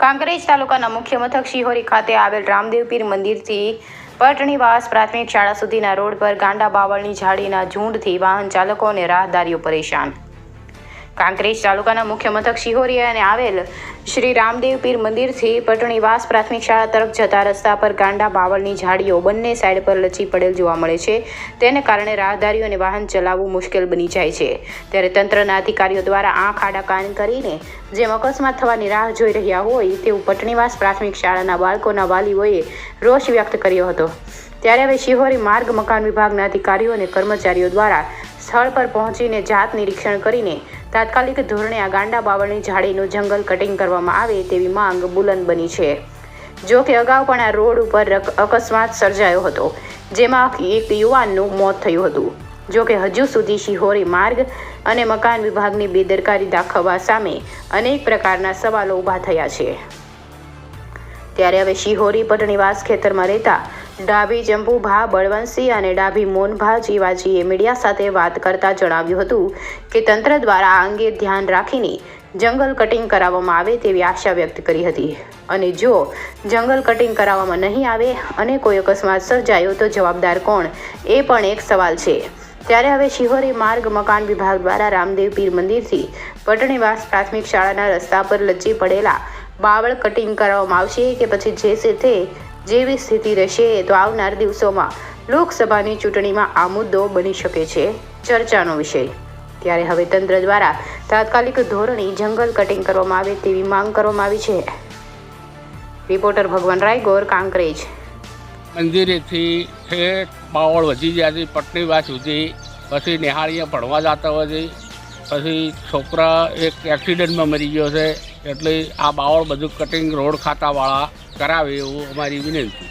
કાંકરેજ તાલુકાના મુખ્ય મથક શિહોરી ખાતે આવેલ રામદેવ પીર મંદિરથી પટણીવાસ પ્રાથમિક શાળા સુધીના રોડ પર ગાંડા બાવળની ઝાડીના ઝુંડથી વાહન ચાલકો અને રાહદારીઓ પરેશાન। કાંકરેજ તાલુકાના મુખ્ય મથક શિહોરી અને આવેલ શ્રી રામદેવ પીર મંદિરથી પટણીવાસ પ્રાથમિક શાળા તરફ જતા રસ્તા પર ગાંડા બાવળની ઝાડીઓ બંને સાઈડ પર લચી પડેલ જોવા મળે છે। તેને કારણે રાહદારીઓને વાહન ચલાવવું મુશ્કેલ બની જાય છે। ત્યારે તંત્રના અધિકારીઓ દ્વારા આંખ આડા કાન કરીને જેમ અકસ્માત થવાની રાહ જોઈ રહ્યા હોય તેવું પટણીવાસ પ્રાથમિક શાળાના બાળકોના વાલીઓએ રોષ વ્યક્ત કર્યો હતો। ત્યારે હવે શિહોરી માર્ગ મકાન વિભાગના અધિકારીઓ અને કર્મચારીઓ દ્વારા સ્થળ પર પહોંચીને જાત નિરીક્ષણ કરીને તાત્કાલિક ધોરણે આ ગાંડા બાવળની ઝાડીનું જંગલ કટિંગ કરવામાં આવે તેવી માંગ બુલંદ બની છે। જો કે અગાઉ પણ આ રોડ ઉપર અકસ્માત સર્જાયો હતો, જેમાં એક યુવાનનું મોત થયું હતું। જો કે હજુ સુધી શિહોરી માર્ગ અને મકાન વિભાગની બેદરકારી દાખવવા સામે અનેક પ્રકારના સવાલો ઊભા થયા છે। ત્યારે હવે શિહોરી પટણીવાસ ખેતરમાં રહેતા ડાભી ચંપુભા બળવંતસિંહ અને ડાભી મોહનભા જીવાજીએ મીડિયા સાથે વાત કરતા જણાવ્યું હતું કે તંત્ર દ્વારા આ અંગે ધ્યાન રાખીને જંગલ કટિંગ કરાવવામાં આવે તેવી આશા વ્યક્ત કરી હતી અને જો જંગલ કટિંગ કરાવવામાં નહીં આવે અને કોઈ અકસ્માત સર્જાયો તો જવાબદાર કોણ, એ પણ એક સવાલ છે। ત્યારે હવે શિહોરી માર્ગ મકાન વિભાગ દ્વારા રામદેવ પીર મંદિરથી પટણીવાસ પ્રાથમિક શાળાના રસ્તા પર લચી પડેલા બાવળ કટિંગ કરવામાં આવશે કે પછી જે છે તે જેવી સ્થિતિ રહેશે તો આવનાર દિવસોમાં લોકસભાની ચૂંટણીમાં આ મુદ્દો બની શકે છે ચર્ચાનો વિષય। ત્યારે હવે તંત્ર દ્વારા તાત્કાલિક ધોરણે જંગલ કટિંગ કરવામાં આવે તેવી માંગ કરવામાં આવી છે। રિપોર્ટર ભગવાન રાયગોર, કાંકરેજ। મંદિરેથી ઠેઠ બાવળ વધી જ્યાંથી પટણીવાસ સુધી પછી નિહાળીએ ભણવા જતા હોય છે, પછી છોકરા એક એક્સિડન્ટમાં મરી ગયો છે, એટલે આ બાવળ બધું કટિંગ રોડ ખાતાવાળા કરાવે એવું અમારી વિનંતી।